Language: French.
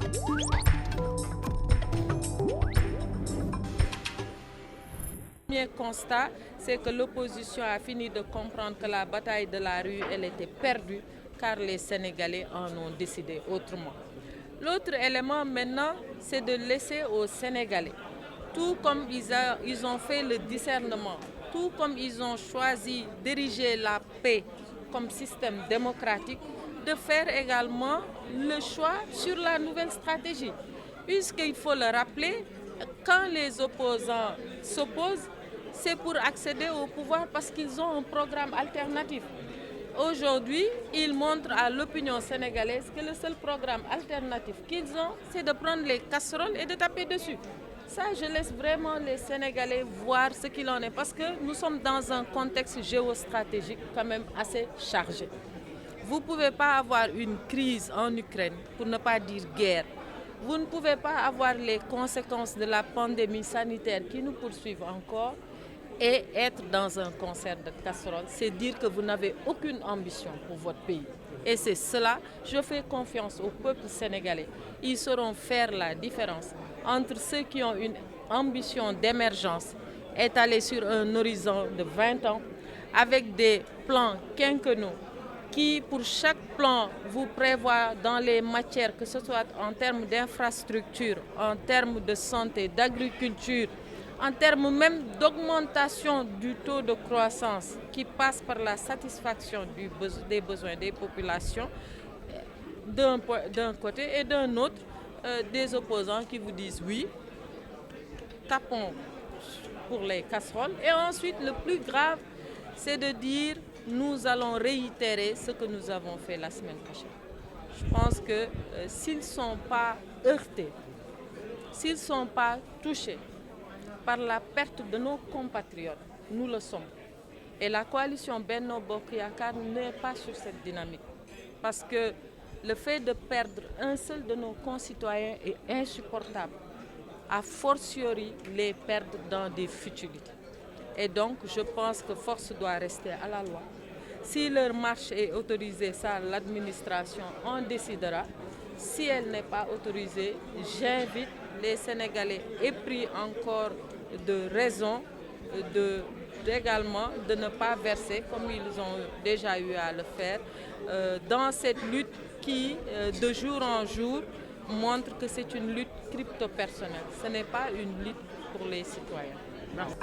Le premier constat, c'est que l'opposition a fini de comprendre que la bataille de la rue, elle était perdue car les Sénégalais en ont décidé autrement. L'autre élément maintenant, c'est de laisser aux Sénégalais, tout comme ils ont fait le discernement, tout comme ils ont choisi d'ériger la paix comme système démocratique, de faire également le choix sur la nouvelle stratégie. Puisqu'il faut le rappeler, quand les opposants s'opposent, c'est pour accéder au pouvoir parce qu'ils ont un programme alternatif. Aujourd'hui, ils montrent à l'opinion sénégalaise que le seul programme alternatif qu'ils ont, c'est de prendre les casseroles et de taper dessus. Ça, je laisse vraiment les Sénégalais voir ce qu'il en est parce que nous sommes dans un contexte géostratégique quand même assez chargé. Vous ne pouvez pas avoir une crise en Ukraine, pour ne pas dire guerre. Vous ne pouvez pas avoir les conséquences de la pandémie sanitaire qui nous poursuivent encore et être dans un concert de casseroles. C'est dire que vous n'avez aucune ambition pour votre pays. Et c'est cela, je fais confiance au peuple sénégalais. Ils sauront faire la différence entre ceux qui ont une ambition d'émergence étalée sur un horizon de 20 ans avec des plans quinquennaux qui, pour chaque plan, vous prévoit dans les matières, que ce soit en termes d'infrastructures, en termes de santé, d'agriculture, en termes même d'augmentation du taux de croissance qui passe par la satisfaction des besoins des populations d'un côté et d'un autre, des opposants qui vous disent oui, tapons pour les casseroles. Et ensuite, le plus grave, c'est de dire nous allons réitérer ce que nous avons fait la semaine prochaine. Je pense que s'ils ne sont pas heurtés, s'ils ne sont pas touchés par la perte de nos compatriotes, nous le sommes. Et la coalition Benno Bokk Yakaar n'est pas sur cette dynamique. Parce que le fait de perdre un seul de nos concitoyens est insupportable. A fortiori, les perdre dans des futilités. Et donc, je pense que force doit rester à la loi. Si leur marche est autorisée, ça, l'administration en décidera. Si elle n'est pas autorisée, j'invite les Sénégalais épris encore de raison également de ne pas verser, comme ils ont déjà eu à le faire, dans cette lutte qui, de jour en jour, montre que c'est une lutte crypto-personnelle. Ce n'est pas une lutte pour les citoyens. Merci.